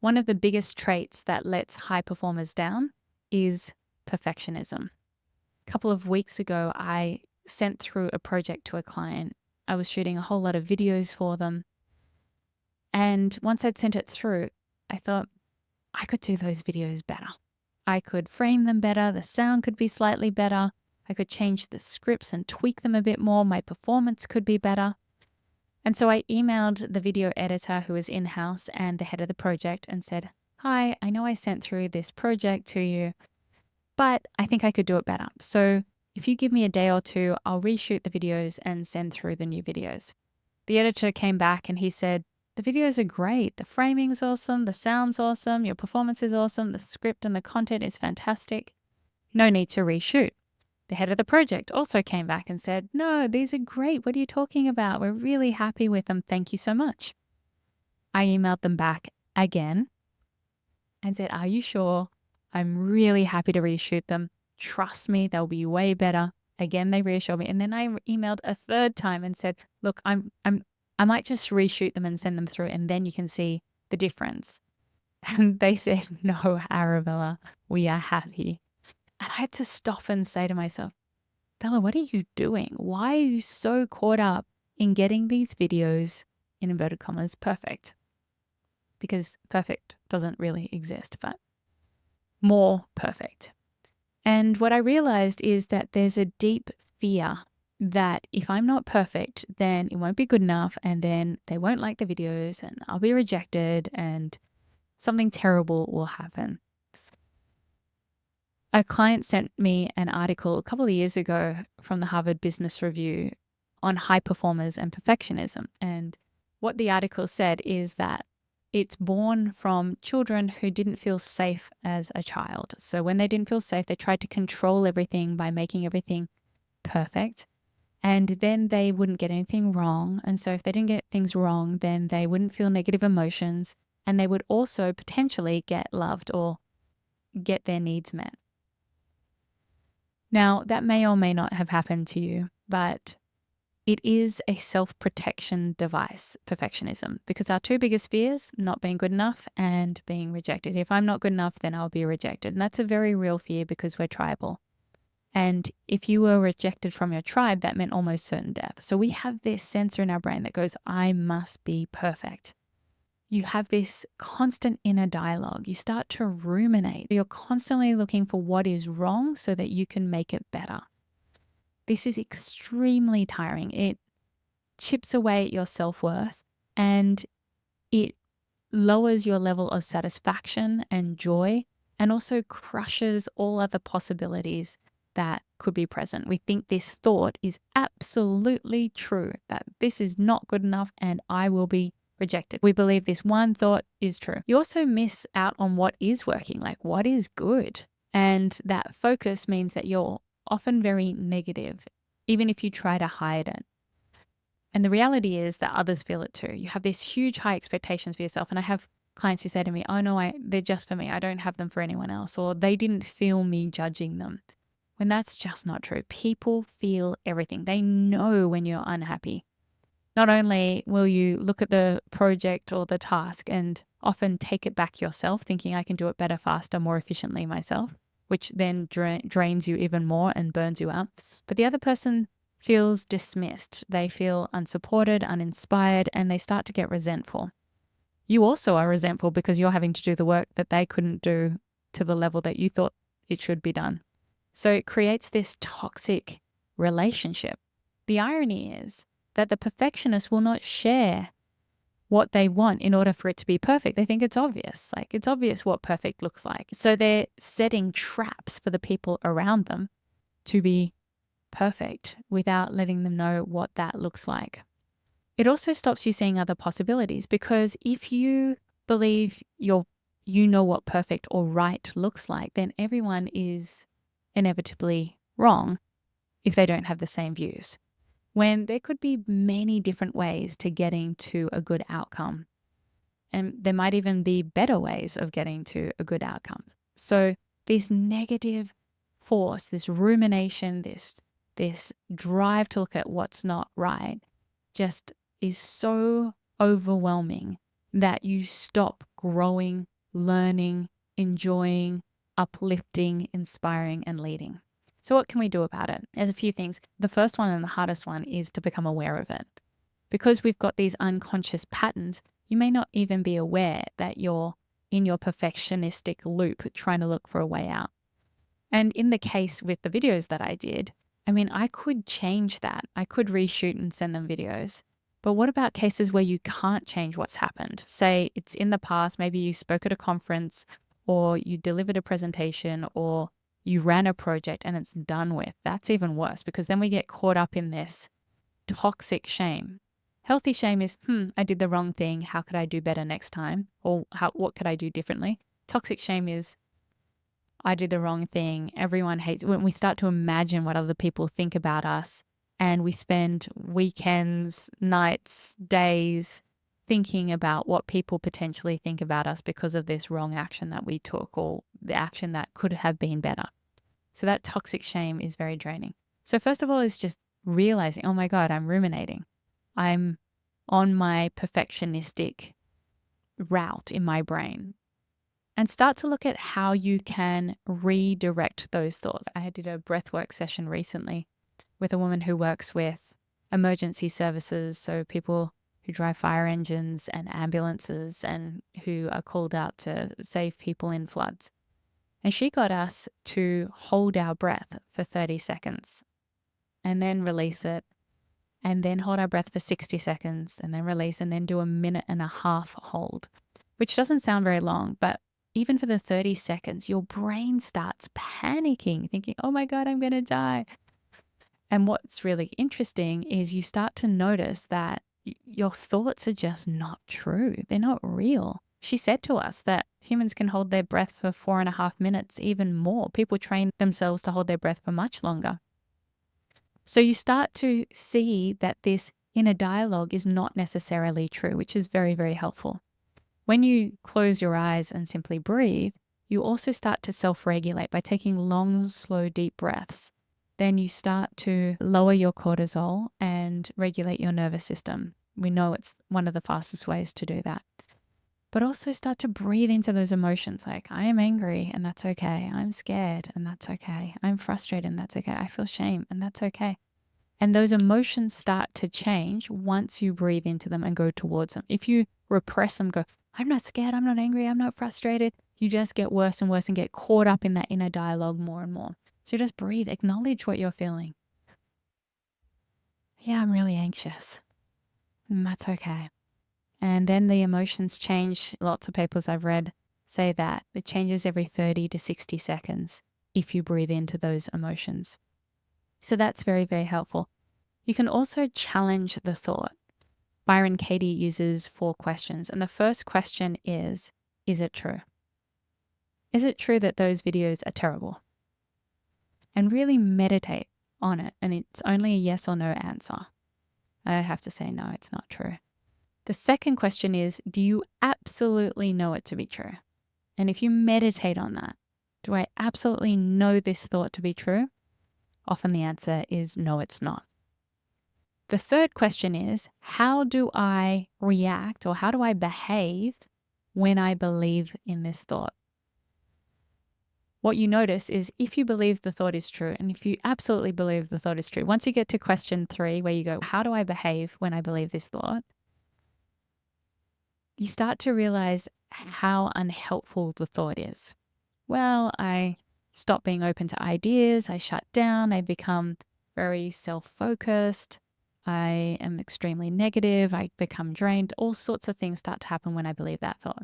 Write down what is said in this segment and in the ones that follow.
One of the biggest traits that lets high performers down is perfectionism. A couple of weeks ago, I sent through a project to a client. I was shooting a whole lot of videos for them. And once I'd sent it through, I thought I could do those videos better. I could frame them better. The sound could be slightly better. I could change the scripts and tweak them a bit more. My performance could be better. And so I emailed the video editor who was in-house and the head of the project and said, "Hi, I know I sent through this project to you, but I think I could do it better. So if you give me a day or two, I'll reshoot the videos and send through the new videos." The editor came back and he said, "The videos are great. The framing's awesome. The sound's awesome. Your performance is awesome. The script and the content is fantastic. No need to reshoot." The head of the project also came back and said, "No, these are great. What are you talking about? We're really happy with them. Thank you so much." I emailed them back again and said, "Are you sure? I'm really happy to reshoot them. Trust me, they'll be way better." Again, they reassured me. And then I emailed a third time and said, "Look, I might just reshoot them and send them through, and then you can see the difference." And they said, "No, Arabella, we are happy." And I had to stop and say to myself, "Bella, what are you doing? Why are you so caught up in getting these videos, in inverted commas, perfect?" Because perfect doesn't really exist, but more perfect. And what I realized is that there's a deep fear that if I'm not perfect, then it won't be good enough, and then they won't like the videos, and I'll be rejected, and something terrible will happen. A client sent me an article a couple of years ago from the Harvard Business Review on high performers and perfectionism. And what the article said is that it's born from children who didn't feel safe as a child. So when they didn't feel safe, they tried to control everything by making everything perfect. And then they wouldn't get anything wrong. And so if they didn't get things wrong, then they wouldn't feel negative emotions. And they would also potentially get loved or get their needs met. Now, that may or may not have happened to you, but it is a self-protection device, perfectionism, because our two biggest fears, not being good enough and being rejected. If I'm not good enough, then I'll be rejected. And that's a very real fear because we're tribal. And if you were rejected from your tribe, that meant almost certain death. So we have this sensor in our brain that goes, I must be perfect. You have this constant inner dialogue. You start to ruminate. You're constantly looking for what is wrong so that you can make it better. This is extremely tiring. It chips away at your self-worth and it lowers your level of satisfaction and joy, and also crushes all other possibilities that could be present. We think this thought is absolutely true, that this is not good enough and I will be rejected. We believe this one thought is true. You also miss out on what is working, like what is good. And that focus means that you're often very negative, even if you try to hide it. And the reality is that others feel it too. You have these huge high expectations for yourself. And I have clients who say to me, "Oh no, they're just for me. I don't have them for anyone else." Or they didn't feel me judging them. When that's just not true. People feel everything. They know when you're unhappy. Not only will you look at the project or the task and often take it back yourself, thinking I can do it better, faster, more efficiently myself, which then drains you even more and burns you out. But the other person feels dismissed. They feel unsupported, uninspired, and they start to get resentful. You also are resentful because you're having to do the work that they couldn't do to the level that you thought it should be done. So it creates this toxic relationship. The irony is that the perfectionist will not share what they want in order for it to be perfect. They think it's obvious. Like it's obvious what perfect looks like. So they're setting traps for the people around them to be perfect without letting them know what that looks like. It also stops you seeing other possibilities, because if you believe you know what perfect or right looks like, then everyone is inevitably wrong if they don't have the same views, when there could be many different ways to getting to a good outcome. And there might even be better ways of getting to a good outcome. So this negative force, this rumination, this drive to look at what's not right just is so overwhelming that you stop growing learning, enjoying, uplifting, inspiring, and leading. So what can we do about it? There's a few things. The first one and the hardest one is to become aware of it. Because we've got these unconscious patterns, you may not even be aware that you're in your perfectionistic loop trying to look for a way out. And in the case with the videos that I did, I mean, I could change that. I could reshoot and send them videos. But what about cases where you can't change what's happened? Say it's in the past, maybe you spoke at a conference or you delivered a presentation or you ran a project and it's done with. That's even worse because then we get caught up in this toxic shame. Healthy shame is, I did the wrong thing. How could I do better next time? Or what could I do differently? Toxic shame is, I did the wrong thing. Everyone hates. When we start to imagine what other people think about us and we spend weekends, nights, days thinking about what people potentially think about us because of this wrong action that we took or the action that could have been better. So that toxic shame is very draining. So first of all is just realizing, oh my God, I'm ruminating. I'm on my perfectionistic route in my brain. And start to look at how you can redirect those thoughts. I did a breathwork session recently with a woman who works with emergency services, so people who drive fire engines and ambulances and who are called out to save people in floods. And she got us to hold our breath for 30 seconds and then release it, and then hold our breath for 60 seconds and then release, and then do a 1.5-minute hold, which doesn't sound very long, but even for the 30 seconds, your brain starts panicking, thinking, oh my God, I'm going to die. And what's really interesting is you start to notice that your thoughts are just not true. They're not real. She said to us that humans can hold their breath for 4.5 minutes, even more. People train themselves to hold their breath for much longer. So you start to see that this inner dialogue is not necessarily true, which is very, very helpful. When you close your eyes and simply breathe, you also start to self-regulate by taking long, slow, deep breaths. Then you start to lower your cortisol and regulate your nervous system. We know it's one of the fastest ways to do that. But also start to breathe into those emotions like, I am angry and that's okay. I'm scared and that's okay. I'm frustrated and that's okay. I feel shame and that's okay. And those emotions start to change once you breathe into them and go towards them. If you repress them, go, I'm not scared, I'm not angry, I'm not frustrated, you just get worse and worse and get caught up in that inner dialogue more and more. So just breathe, acknowledge what you're feeling. Yeah, I'm really anxious. And that's okay. And then the emotions change. Lots of papers I've read say that it changes every 30 to 60 seconds if you breathe into those emotions. So that's very, very helpful. You can also challenge the thought. Byron Katie uses 4 questions. And the first question is it true? Is it true that those videos are terrible? And really meditate on it. And it's only a yes or no answer. I have to say, no, it's not true. The second question is, do you absolutely know it to be true? And if you meditate on that, do I absolutely know this thought to be true? Often the answer is no, it's not. The third question is, how do I react or how do I behave when I believe in this thought? What you notice is if you believe the thought is true, and if you absolutely believe the thought is true, once you get to question 3, where you go, how do I behave when I believe this thought? You start to realize how unhelpful the thought is. Well, I stop being open to ideas, I shut down, I become very self-focused, I am extremely negative, I become drained, all sorts of things start to happen when I believe that thought.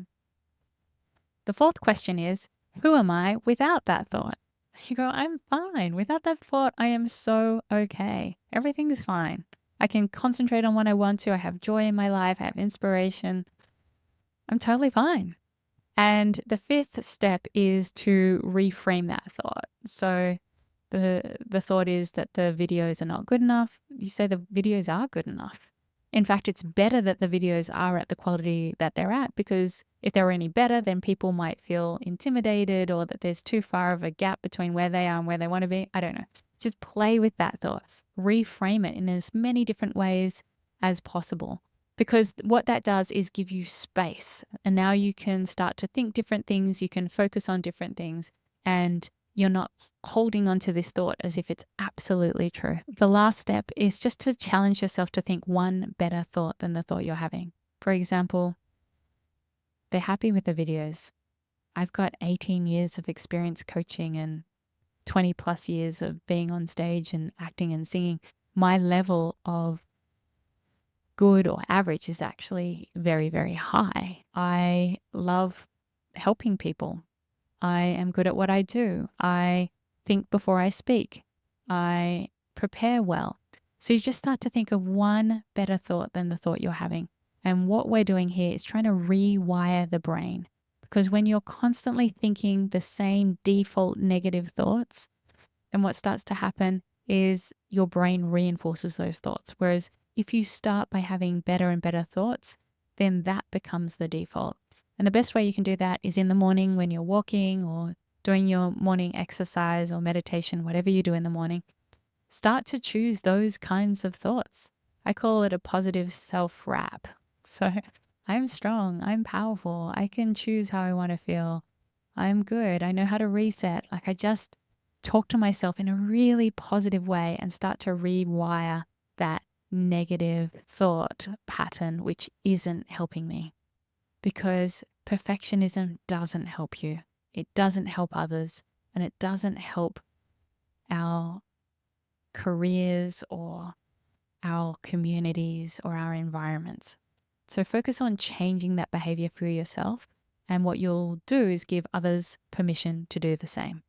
The fourth question is, who am I without that thought? You go, I'm fine. Without that thought, I am so okay. Everything is fine. I can concentrate on what I want to. I have joy in my life. I have inspiration. I'm totally fine. And the fifth step is to reframe that thought. So the thought is that the videos are not good enough. You say the videos are good enough. In fact, it's better that the videos are at the quality that they're at, because if they were any better, then people might feel intimidated or that there's too far of a gap between where they are and where they want to be. I don't know. Just play with that thought. Reframe it in as many different ways as possible. Because what that does is give you space. And now you can start to think different things. You can focus on different things. And you're not holding on to this thought as if it's absolutely true. The last step is just to challenge yourself to think one better thought than the thought you're having. For example, they're happy with the videos. I've got 18 years of experience coaching and 20 plus years of being on stage and acting and singing. My level of good or average is actually very, very high. I love helping people. I am good at what I do. I think before I speak. I prepare well. So you just start to think of one better thought than the thought you're having. And what we're doing here is trying to rewire the brain. Because when you're constantly thinking the same default negative thoughts, then what starts to happen is your brain reinforces those thoughts. Whereas if you start by having better and better thoughts, then that becomes the default. And the best way you can do that is in the morning when you're walking or doing your morning exercise or meditation, whatever you do in the morning. Start to choose those kinds of thoughts. I call it a positive self-wrap. So I'm strong, I'm powerful, I can choose how I want to feel. I'm good, I know how to reset. Like I just talk to myself in a really positive way and start to rewire that negative thought pattern, which isn't helping me. Because perfectionism doesn't help you. It doesn't help others, and it doesn't help our careers or our communities or our environments. So focus on changing that behavior for yourself. And what you'll do is give others permission to do the same.